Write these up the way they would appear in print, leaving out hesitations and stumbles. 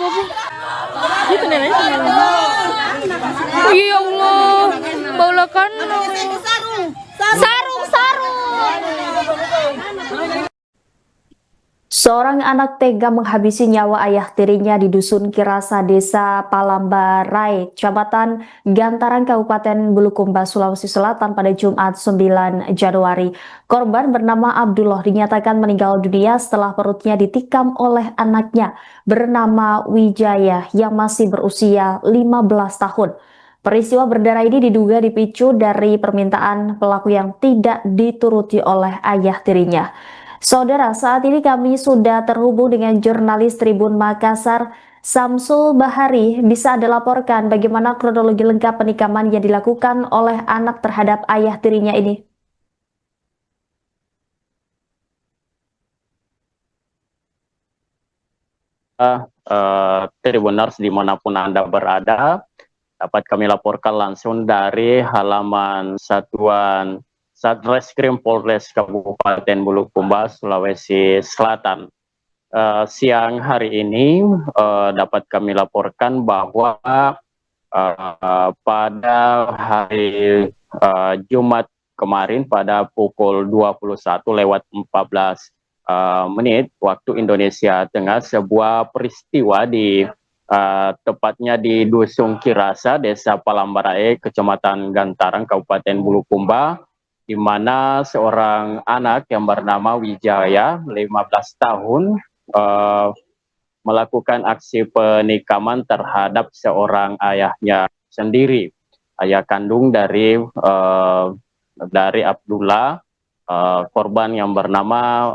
bobo. Gitu nenek. Ya Allah, baulakan sarung. Seorang anak tega menghabisi nyawa ayah tirinya di Dusun Kirasa, Desa Palambarai, Kecamatan Gantaran, Kabupaten Bulukumba, Sulawesi Selatan pada Jumat 9 Januari. Korban bernama Abdullah dinyatakan meninggal dunia setelah perutnya ditikam oleh anaknya bernama Wijaya yang masih berusia 15 tahun. Peristiwa berdarah ini diduga dipicu dari permintaan pelaku yang tidak dituruti oleh ayah tirinya. Saudara, saat ini kami sudah terhubung dengan jurnalis Tribun Makassar, Samsul Bahari. Bisa Anda laporkan bagaimana kronologi lengkap penikaman yang dilakukan oleh anak terhadap ayah tirinya ini? Tribuners dimanapun Anda berada, dapat kami laporkan langsung dari halaman Satuan Satreskrim Polres Kabupaten Bulukumba, Sulawesi Selatan. Siang hari ini dapat kami laporkan bahwa pada hari Jumat kemarin pada pukul 21:14 menit waktu Indonesia Tengah, sebuah peristiwa di tepatnya di Dusun Kirasa, Desa Palambarai, Kecamatan Gantaran, Kabupaten Bulukumba, di mana seorang anak yang bernama Wijaya, 15 tahun, melakukan aksi penikaman terhadap seorang ayahnya sendiri, ayah kandung dari Abdullah, korban yang bernama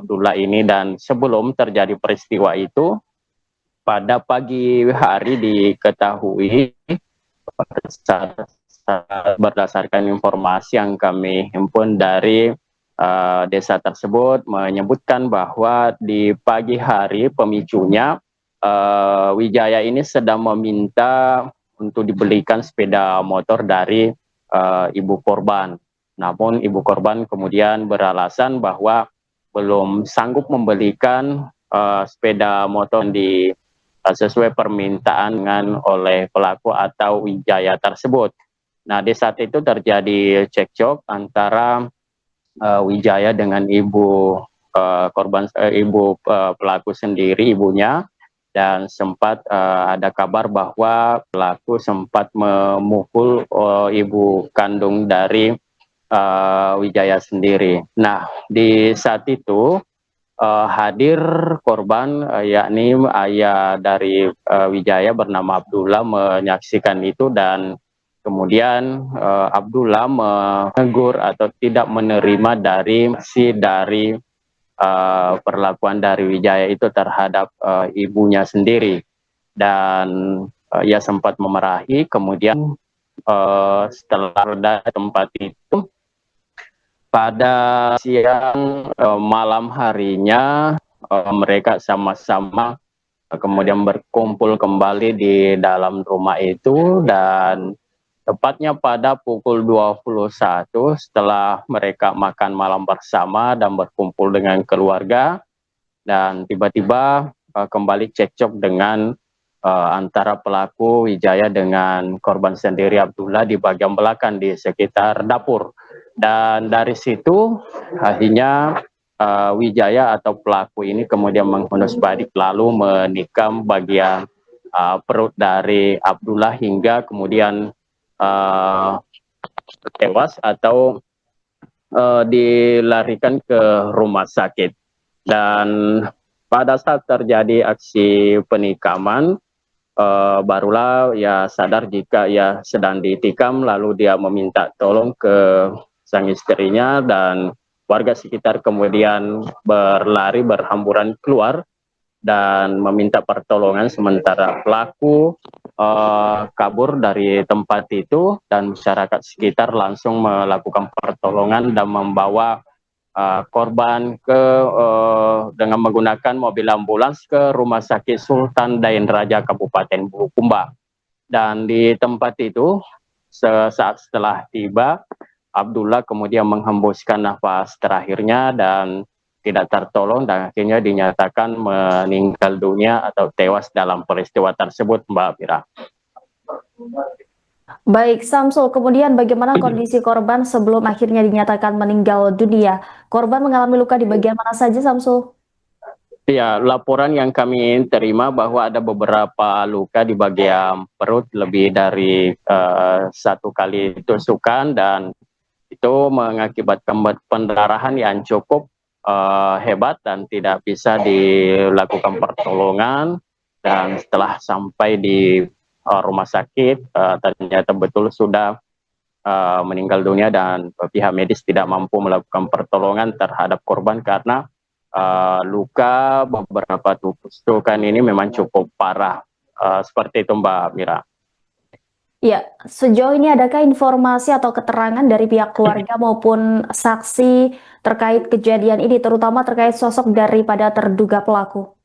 Abdullah ini. Dan sebelum terjadi peristiwa itu, pada pagi hari diketahui berdasarkan informasi yang kami himpun dari desa tersebut, menyebutkan bahwa di pagi hari pemicunya Wijaya ini sedang meminta untuk dibelikan sepeda motor dari ibu korban. Namun ibu korban kemudian beralasan bahwa belum sanggup membelikan sepeda motor sesuai permintaan oleh pelaku atau Wijaya tersebut. Nah, di saat itu terjadi cekcok antara Wijaya dengan ibu pelaku sendiri, ibunya, dan sempat ada kabar bahwa pelaku sempat memukul ibu kandung dari Wijaya sendiri. Nah, di saat itu hadir korban, yakni ayah dari Wijaya bernama Abdullah, menyaksikan itu, dan kemudian Abdullah menegur atau tidak menerima dari perlakuan dari Wijaya itu terhadap ibunya sendiri, dan ia sempat memarahi. Kemudian setelah reda tempat itu, pada siang malam harinya mereka sama-sama kemudian berkumpul kembali di dalam rumah itu, dan tepatnya pada pukul 21 setelah mereka makan malam bersama dan berkumpul dengan keluarga, dan tiba-tiba kembali cekcok dengan antara pelaku Wijaya dengan korban sendiri Abdullah di bagian belakang di sekitar dapur. Dan dari situ akhirnya Wijaya atau pelaku ini kemudian menghunus balik lalu menikam bagian perut dari Abdullah hingga kemudian tewas atau dilarikan ke rumah sakit. Dan pada saat terjadi aksi penikaman, barulah ia sadar jika ia sedang ditikam, lalu dia meminta tolong ke sang istrinya, dan warga sekitar kemudian berlari berhamburan keluar dan meminta pertolongan, sementara pelaku kabur dari tempat itu, dan masyarakat sekitar langsung melakukan pertolongan dan membawa korban dengan menggunakan mobil ambulans ke Rumah Sakit Sultan Dain Raja Kabupaten Bulukumba. Dan di tempat itu, sesaat setelah tiba, Abdullah kemudian menghembuskan nafas terakhirnya, dan tidak tertolong dan akhirnya dinyatakan meninggal dunia atau tewas dalam peristiwa tersebut, Mbak Mira. Baik, Samsul, kemudian bagaimana kondisi korban sebelum akhirnya dinyatakan meninggal dunia? Korban mengalami luka di bagian mana saja, Samsul? Ya, laporan yang kami terima bahwa ada beberapa luka di bagian perut lebih dari satu kali tusukan dan itu mengakibatkan pendarahan yang cukup hebat dan tidak bisa dilakukan pertolongan. Dan setelah sampai di rumah sakit ternyata betul sudah meninggal dunia dan pihak medis tidak mampu melakukan pertolongan terhadap korban karena luka beberapa tusukan ini memang cukup parah. Seperti itu, Mbak Mira. Ya, sejauh ini adakah informasi atau keterangan dari pihak keluarga maupun saksi terkait kejadian ini, terutama terkait sosok daripada terduga pelaku?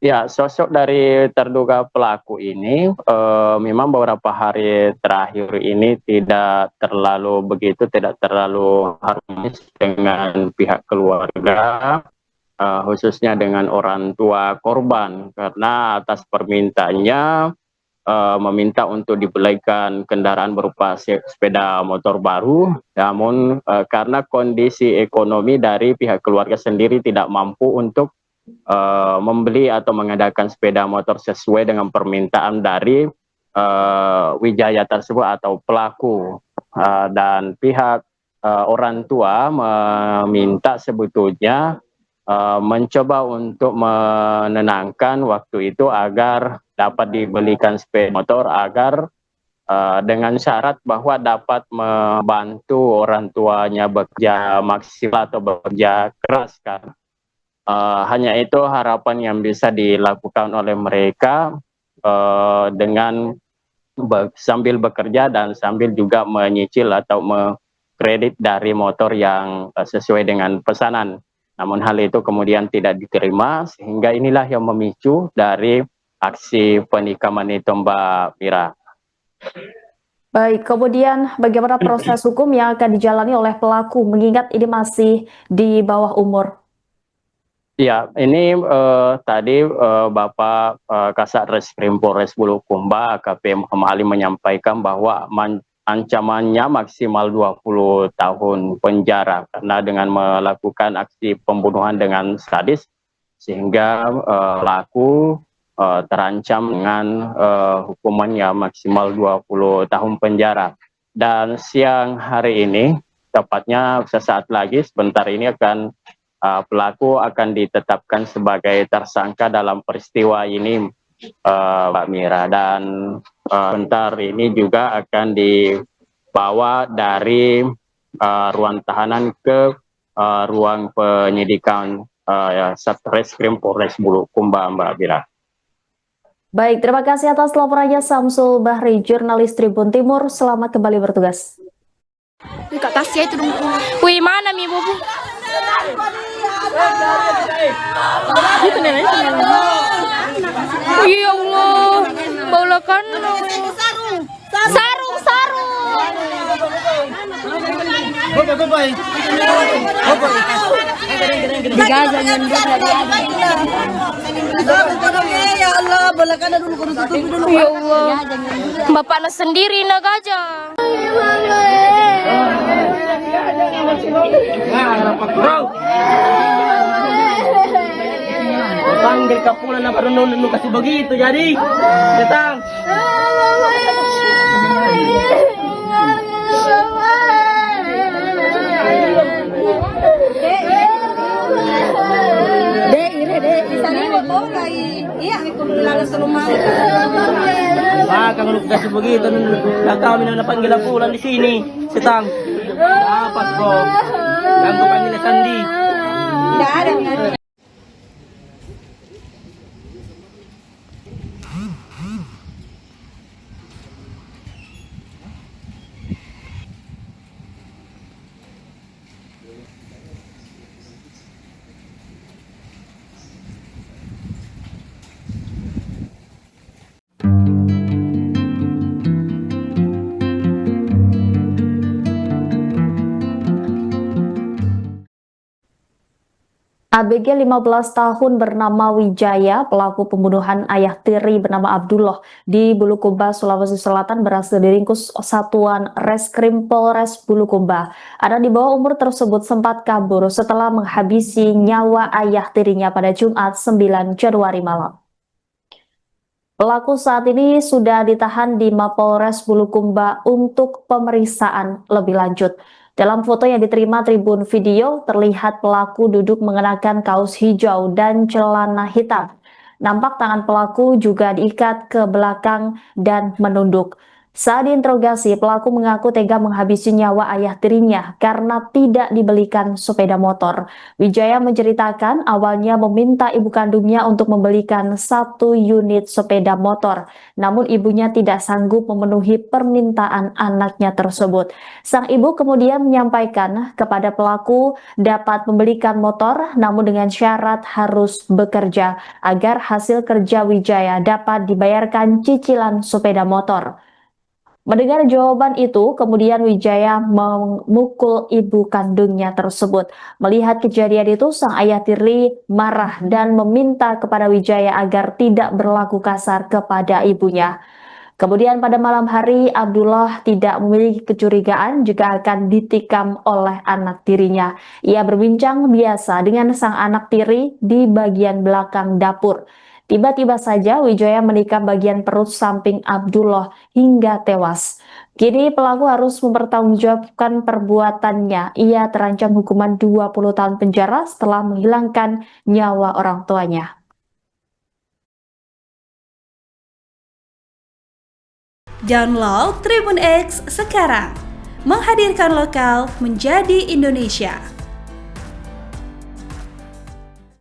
Ya, sosok dari terduga pelaku ini memang beberapa hari terakhir ini tidak terlalu harmonis dengan pihak keluarga, khususnya dengan orang tua korban, karena atas permintaannya meminta untuk dibelikan kendaraan berupa sepeda motor baru, namun karena kondisi ekonomi dari pihak keluarga sendiri tidak mampu untuk membeli atau mengadakan sepeda motor sesuai dengan permintaan dari Wijaya tersebut atau pelaku, dan pihak orang tua meminta sebetulnya mencoba untuk menenangkan waktu itu agar dapat dibelikan sepeda motor agar dengan syarat bahwa dapat membantu orang tuanya bekerja maksimal atau bekerja keras kan. Hanya itu harapan yang bisa dilakukan oleh mereka dengan sambil bekerja dan sambil juga menyicil atau mengkredit dari motor yang sesuai dengan pesanan. Namun hal itu kemudian tidak diterima sehingga inilah yang memicu dari aksi penikaman itu, Mbak Mira. Baik, kemudian bagaimana proses hukum yang akan dijalani oleh pelaku mengingat ini masih di bawah umur? Ya, ini tadi Bapak Kasat Reskrim Polres Bulukumba AKP Muhammad Ali menyampaikan bahwa ancamannya maksimal 20 tahun penjara karena dengan melakukan aksi pembunuhan dengan sadis sehingga pelaku terancam dengan hukumannya maksimal 20 tahun penjara. Dan siang hari ini, tepatnya sesaat lagi sebentar ini akan pelaku akan ditetapkan sebagai tersangka dalam peristiwa ini, Mbak Mira, dan bentar ini juga akan dibawa dari ruang tahanan ke ruang penyidikan Satreskrim Polres Bulukumba, Mbak Mira. Baik, terima kasih atas laporannya Samsul Bahri, jurnalis Tribun Timur. Selamat kembali bertugas. Kak Tasya itu dong. Wih, mana mi bobo? Itu nenek. Ya Allah, baulakan. Sarung. Digajah nyenduk ya Allah, baulakan dulu kudu tutup dulu. Ya Allah, bapaknya sendiri na gajah. Panggil kapulan na parang nung kasi begitu jadi datang. Kalau kasi begitu kami na napanggil kapulan di sini setang. Dapat bro. Ganggu panggil Sandi. Enggak ada. ABG 15 tahun bernama Wijaya, pelaku pembunuhan ayah tiri bernama Abdullah di Bulukumba, Sulawesi Selatan berhasil diringkus Satuan Reskrim Polres Bulukumba. Anak di bawah umur tersebut sempat kabur setelah menghabisi nyawa ayah tirinya pada Jumat 9 Januari malam. Pelaku saat ini sudah ditahan di Mapolres Bulukumba untuk pemeriksaan lebih lanjut. Dalam foto yang diterima Tribun Video, terlihat pelaku duduk mengenakan kaos hijau dan celana hitam. Nampak tangan pelaku juga diikat ke belakang dan menunduk. Saat diinterogasi, pelaku mengaku tega menghabisi nyawa ayah tirinya karena tidak dibelikan sepeda motor. Wijaya menceritakan awalnya meminta ibu kandungnya untuk membelikan 1 unit sepeda motor, namun ibunya tidak sanggup memenuhi permintaan anaknya tersebut. Sang ibu kemudian menyampaikan kepada pelaku dapat membelikan motor, namun dengan syarat harus bekerja agar hasil kerja Wijaya dapat dibayarkan cicilan sepeda motor. Mendengar jawaban itu, kemudian Wijaya memukul ibu kandungnya tersebut. Melihat kejadian itu, sang ayah tiri marah dan meminta kepada Wijaya agar tidak berlaku kasar kepada ibunya. Kemudian pada malam hari, Abdullah tidak memiliki kecurigaan jika akan ditikam oleh anak tirinya. Ia berbincang biasa dengan sang anak tiri di bagian belakang dapur. Tiba-tiba saja Wijaya menikam bagian perut samping Abdullah hingga tewas. Kini pelaku harus mempertanggungjawabkan perbuatannya. Ia terancam hukuman 20 tahun penjara setelah menghilangkan nyawa orang tuanya. Download Tribun X sekarang, menghadirkan lokal menjadi Indonesia.